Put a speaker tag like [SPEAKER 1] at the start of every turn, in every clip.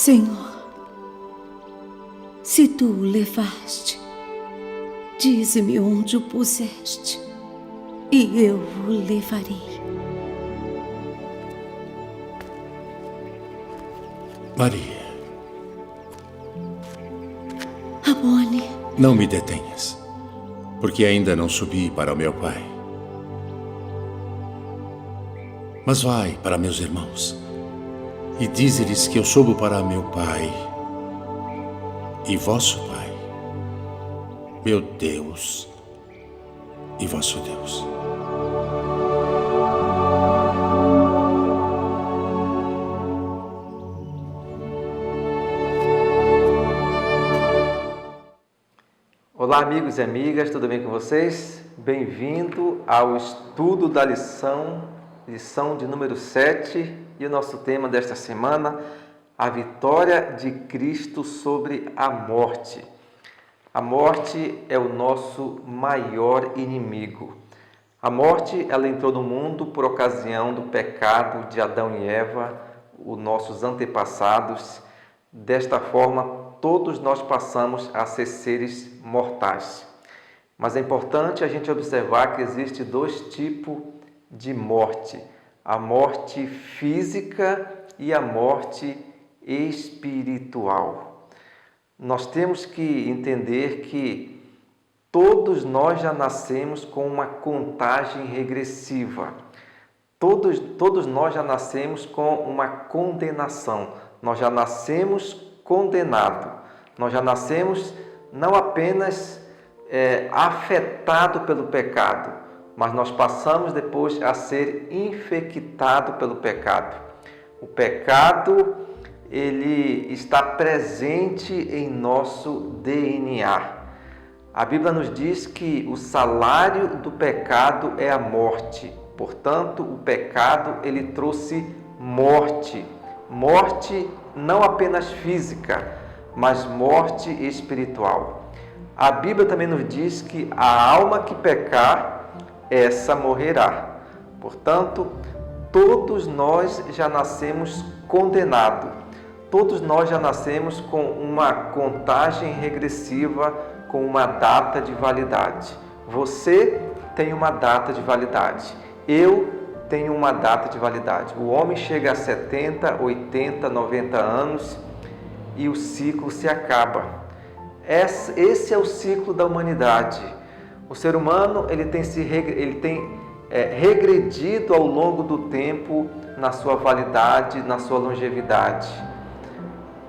[SPEAKER 1] Senhor, se tu o levaste, dize-me onde o puseste, e eu o levarei.
[SPEAKER 2] Maria,
[SPEAKER 1] Rabboni,
[SPEAKER 2] não me detenhas, porque ainda não subi para o meu Pai. Mas vai para meus irmãos e dize-lhes que eu subo para meu Pai e vosso Pai, meu Deus e vosso Deus.
[SPEAKER 3] Olá, amigos e amigas, tudo bem com vocês? Bem-vindo ao estudo da lição de número 7, e o nosso tema desta semana, a vitória de Cristo sobre a morte. A morte é o nosso maior inimigo. A morte, ela entrou no mundo por ocasião do pecado de Adão e Eva, os nossos antepassados. Desta forma, todos nós passamos a ser seres mortais. Mas é importante a gente observar que existe dois tipos de morte: a morte física e a morte espiritual. Nós temos que entender que todos nós já nascemos com uma contagem regressiva. Todos nós já nascemos com uma condenação. Nós já nascemos condenados. Nós já nascemos não apenas afetado pelo pecado, mas nós passamos depois a ser infectado pelo pecado. O pecado, ele está presente em nosso DNA. A Bíblia nos diz que o salário do pecado é a morte. Portanto, o pecado, ele trouxe morte. Morte não apenas física, mas morte espiritual. A Bíblia também nos diz que a alma que pecar, essa morrerá. Portanto, todos nós já nascemos condenados. Todos nós já nascemos com uma contagem regressiva, com uma data de validade. Você tem uma data de validade. Eu tenho uma data de validade. O homem chega a 70, 80, 90 anos e o ciclo se acaba. Esse é o ciclo da humanidade. O ser humano ele tem regredido ao longo do tempo na sua validade, na sua longevidade.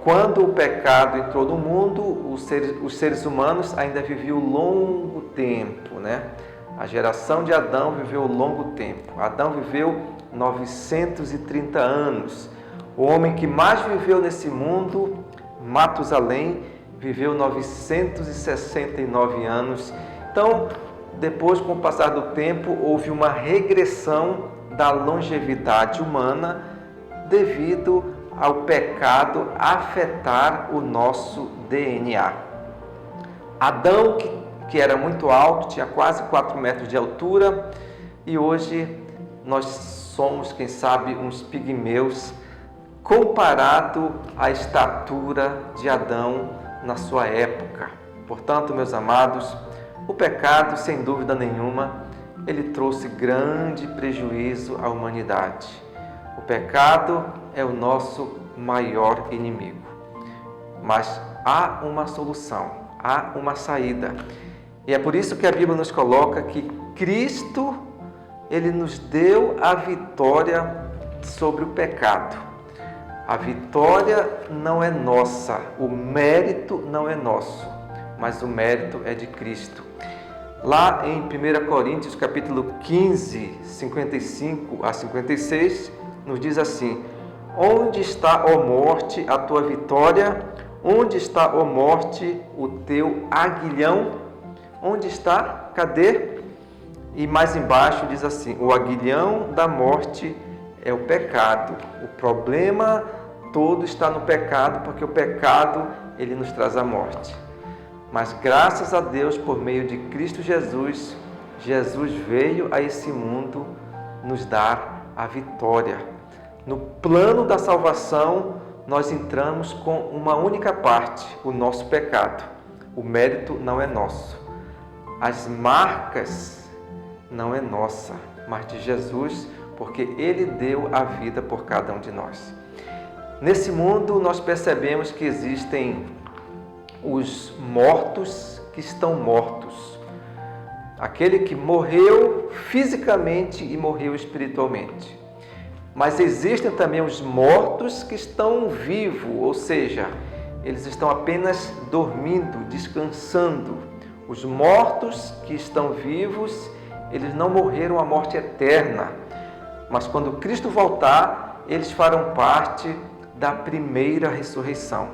[SPEAKER 3] Quando o pecado entrou no mundo, os seres humanos ainda viviam longo tempo, né? A geração de Adão viveu longo tempo. Adão viveu 930 anos. O homem que mais viveu nesse mundo, Matusalém, viveu 969 anos. Então, depois, com o passar do tempo, houve uma regressão da longevidade humana devido ao pecado afetar o nosso DNA. Adão, que era muito alto, tinha quase 4 metros de altura, e hoje nós somos, quem sabe, uns pigmeus comparado à estatura de Adão na sua época. Portanto, meus amados, o pecado, sem dúvida nenhuma, ele trouxe grande prejuízo à humanidade. O pecado é o nosso maior inimigo. Mas há uma solução, há uma saída. E é por isso que a Bíblia nos coloca que Cristo, ele nos deu a vitória sobre o pecado. A vitória não é nossa, o mérito não é nosso, mas o mérito é de Cristo. Lá em 1 Coríntios, capítulo 15, 55 a 56, nos diz assim: onde está, ó morte, a tua vitória? Onde está, ó morte, o teu aguilhão? Onde está? Cadê? E mais embaixo diz assim: o aguilhão da morte é o pecado. O problema todo está no pecado, porque o pecado, ele nos traz a morte. Mas graças a Deus, por meio de Cristo Jesus, Jesus veio a esse mundo nos dar a vitória. No plano da salvação, nós entramos com uma única parte, o nosso pecado. O mérito não é nosso. As marcas não é nossa, mas de Jesus, porque Ele deu a vida por cada um de nós. Nesse mundo, nós percebemos que existem os mortos que estão mortos. Aquele que morreu fisicamente e morreu espiritualmente. Mas existem também os mortos que estão vivos, ou seja, eles estão apenas dormindo, descansando. Os mortos que estão vivos, eles não morreram a morte eterna, mas quando Cristo voltar, eles farão parte da primeira ressurreição.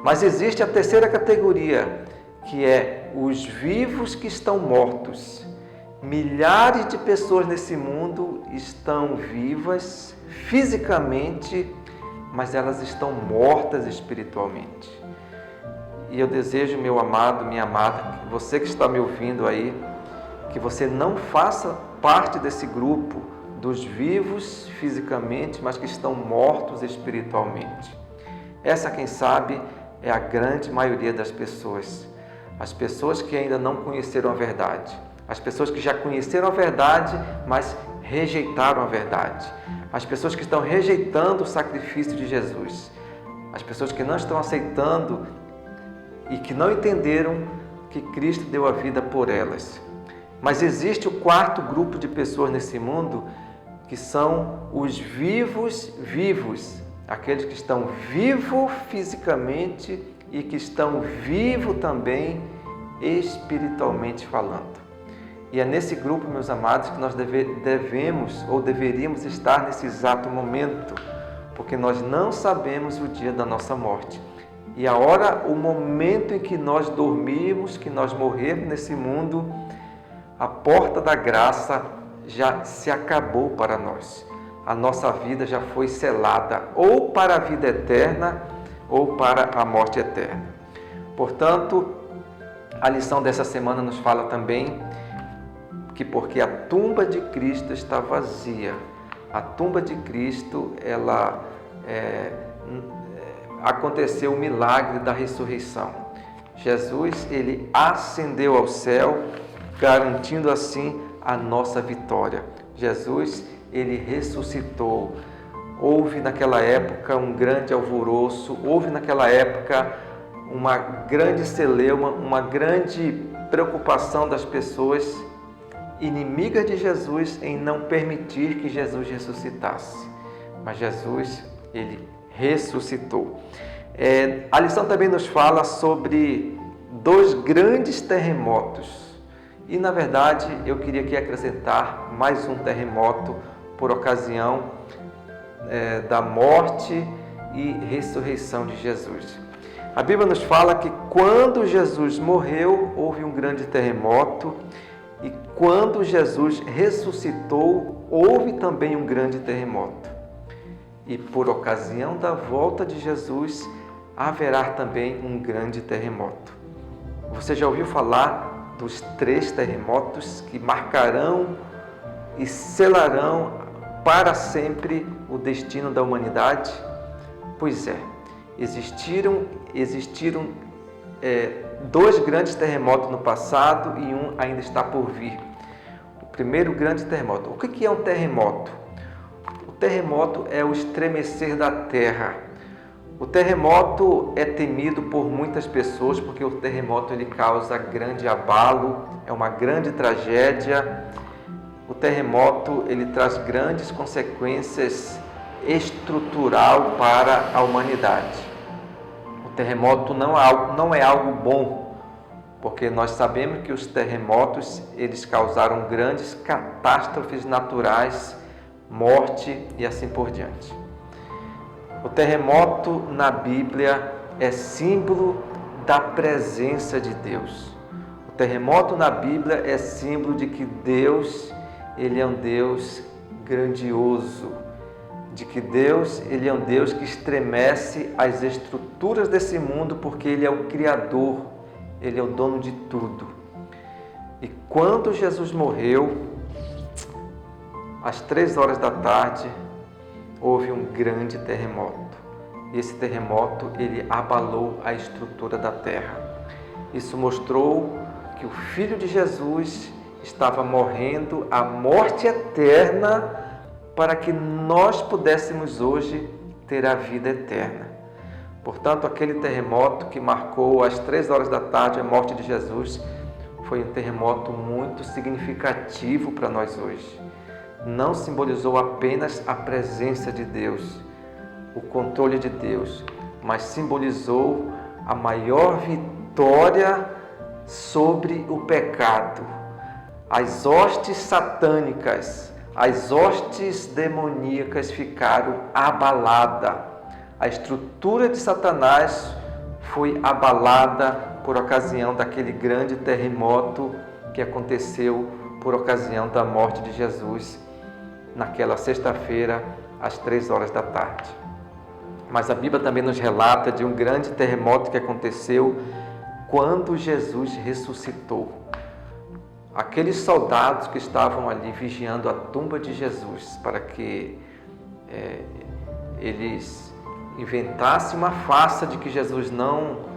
[SPEAKER 3] Mas existe a terceira categoria, que é os vivos que estão mortos. Milhares de pessoas nesse mundo estão vivas fisicamente, mas elas estão mortas espiritualmente. E eu desejo, meu amado, minha amada, você que está me ouvindo aí, que você não faça parte desse grupo dos vivos fisicamente, mas que estão mortos espiritualmente. Essa, quem sabe, é a grande maioria das pessoas. As pessoas que ainda não conheceram a verdade. As pessoas que já conheceram a verdade, mas rejeitaram a verdade. As pessoas que estão rejeitando o sacrifício de Jesus. As pessoas que não estão aceitando e que não entenderam que Cristo deu a vida por elas. Mas existe o quarto grupo de pessoas nesse mundo, que são os vivos, aqueles que estão vivos fisicamente e que estão vivos também espiritualmente falando. E é nesse grupo, meus amados, que nós devemos ou deveríamos estar nesse exato momento, porque nós não sabemos o dia da nossa morte. E a hora, o momento em que nós dormirmos, que nós morrermos nesse mundo, a porta da graça já se acabou para nós. A nossa vida já foi selada ou para a vida eterna ou para a morte eterna. Portanto, a lição dessa semana nos fala também que porque a tumba de Cristo está vazia, a tumba de Cristo, aconteceu o milagre da ressurreição. Jesus, ele ascendeu ao céu, garantindo assim a nossa vitória. Jesus, ele ressuscitou. Houve naquela época um grande alvoroço, houve naquela época uma grande celeuma, uma grande preocupação das pessoas inimigas de Jesus em não permitir que Jesus ressuscitasse. Mas Jesus, ele ressuscitou. A lição também nos fala sobre 2 grandes terremotos. E, na verdade, eu queria aqui acrescentar mais um terremoto por ocasião da morte e ressurreição de Jesus. A Bíblia nos fala que quando Jesus morreu, houve um grande terremoto, e quando Jesus ressuscitou, houve também um grande terremoto. E por ocasião da volta de Jesus, haverá também um grande terremoto. Você já ouviu falar dos 3 terremotos que marcarão e selarão para sempre o destino da humanidade? Pois é, existiram 2 grandes terremotos no passado e um ainda está por vir. O primeiro grande terremoto. O que é um terremoto? O terremoto é o estremecer da terra. O terremoto é temido por muitas pessoas porque o terremoto ele causa grande abalo, é uma grande tragédia. O terremoto ele traz grandes consequências estrutural para a humanidade. O terremoto não é algo bom, porque nós sabemos que os terremotos eles causaram grandes catástrofes naturais, morte e assim por diante. O terremoto na Bíblia é símbolo da presença de Deus. O terremoto na Bíblia é símbolo de que Deus, ele é um Deus grandioso, de que Deus, ele é um Deus que estremece as estruturas desse mundo, porque ele é o Criador, ele é o dono de tudo. E quando Jesus morreu, às 3 horas da tarde, houve um grande terremoto. e esse terremoto ele abalou a estrutura da terra. Isso mostrou que o Filho de Jesus estava morrendo a morte eterna para que nós pudéssemos hoje ter a vida eterna. Portanto, aquele terremoto que marcou às 3 horas da tarde a morte de Jesus foi um terremoto muito significativo para nós hoje. Não simbolizou apenas a presença de Deus, o controle de Deus, mas simbolizou a maior vitória sobre o pecado. As hostes satânicas, as hostes demoníacas ficaram abaladas. A estrutura de Satanás foi abalada por ocasião daquele grande terremoto que aconteceu por ocasião da morte de Jesus naquela sexta-feira, às 3 horas da tarde. Mas a Bíblia também nos relata de um grande terremoto que aconteceu quando Jesus ressuscitou. Aqueles soldados que estavam ali vigiando a tumba de Jesus para que eles inventassem uma farsa de que Jesus não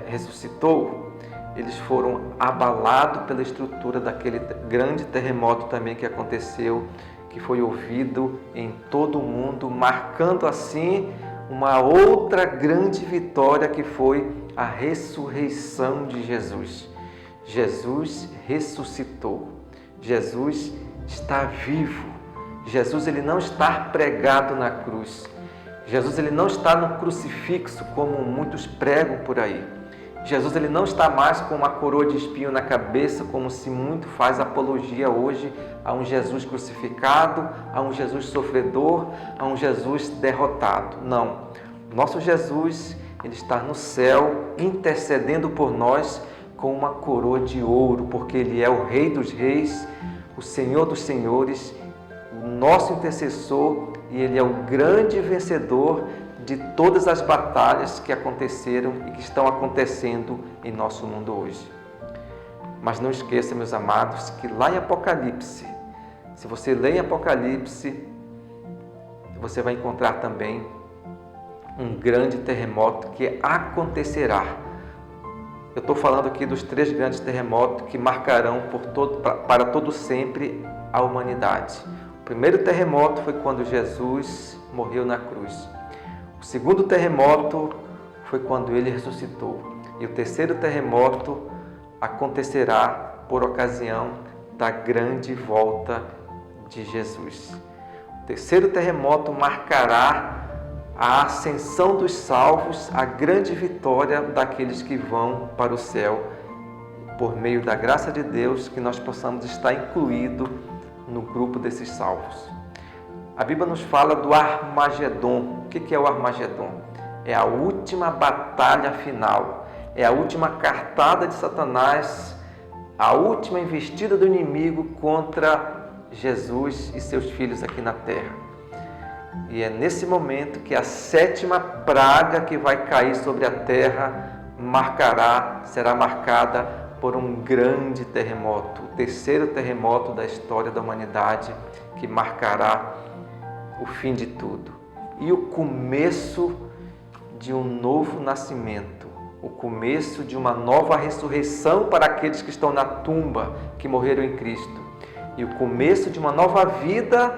[SPEAKER 3] ressuscitou, eles foram abalados pela estrutura daquele grande terremoto também que aconteceu, que foi ouvido em todo o mundo, marcando assim uma outra grande vitória que foi a ressurreição de Jesus. Jesus ressuscitou. Jesus está vivo. Jesus ele não está pregado na cruz. Jesus ele não está no crucifixo como muitos pregam por aí. Jesus ele não está mais com uma coroa de espinho na cabeça, como se muito faz apologia hoje a um Jesus crucificado, a um Jesus sofredor, a um Jesus derrotado. Não. Nosso Jesus ele está no céu intercedendo por nós com uma coroa de ouro, porque ele é o Rei dos Reis, o Senhor dos Senhores, o nosso intercessor, e ele é o grande vencedor de todas as batalhas que aconteceram e que estão acontecendo em nosso mundo hoje. Mas não esqueça, meus amados, que lá em Apocalipse, se você ler em Apocalipse, você vai encontrar também um grande terremoto que acontecerá. Eu estou falando aqui dos 3 grandes terremotos que marcarão para todo sempre a humanidade. O primeiro terremoto foi quando Jesus morreu na cruz. O segundo terremoto foi quando ele ressuscitou. E o terceiro terremoto acontecerá por ocasião da grande volta de Jesus. O terceiro terremoto marcará a ascensão dos salvos, a grande vitória daqueles que vão para o céu. Por meio da graça de Deus, que nós possamos estar incluídos no grupo desses salvos. A Bíblia nos fala do Armagedon. O que é o Armagedon? É a última batalha final. É a última cartada de Satanás, a última investida do inimigo contra Jesus e seus filhos aqui na terra. E é nesse momento que a 7ª praga que vai cair sobre a terra será marcada por um grande terremoto, o terceiro terremoto da história da humanidade, que marcará o fim de tudo e o começo de um novo nascimento, o começo de uma nova ressurreição para aqueles que estão na tumba, que morreram em Cristo, e o começo de uma nova vida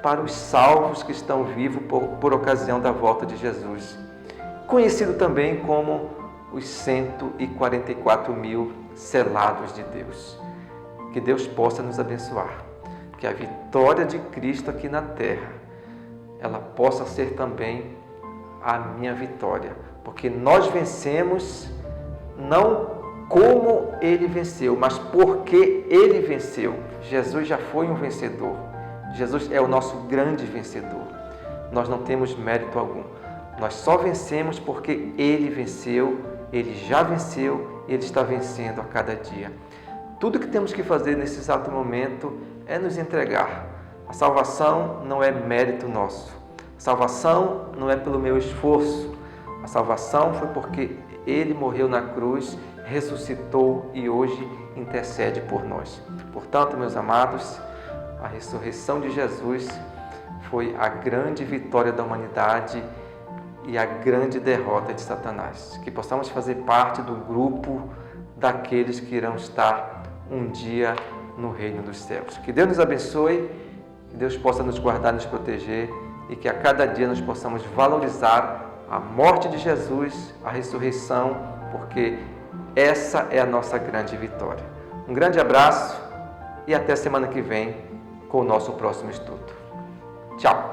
[SPEAKER 3] para os salvos que estão vivos por ocasião da volta de Jesus, conhecido também como os 144.000 selados de Deus. Que Deus possa nos abençoar, que a vitória de Cristo aqui na terra ela possa ser também a minha vitória, porque nós vencemos não como Ele venceu, mas porque Ele venceu. Jesus já foi um vencedor. Jesus é o nosso grande vencedor. Nós não temos mérito algum. Nós só vencemos porque Ele venceu, Ele já venceu, Ele está vencendo a cada dia. Tudo que temos que fazer nesse exato momento é nos entregar. A salvação não é mérito nosso. A salvação não é pelo meu esforço. A salvação foi porque Ele morreu na cruz, ressuscitou e hoje intercede por nós. Portanto, meus amados, a ressurreição de Jesus foi a grande vitória da humanidade e a grande derrota de Satanás. Que possamos fazer parte do grupo daqueles que irão estar um dia no reino dos céus. Que Deus nos abençoe, que Deus possa nos guardar, nos proteger e que a cada dia nós possamos valorizar a morte de Jesus, a ressurreição, porque essa é a nossa grande vitória. Um grande abraço e até semana que vem com o nosso próximo estudo. Tchau!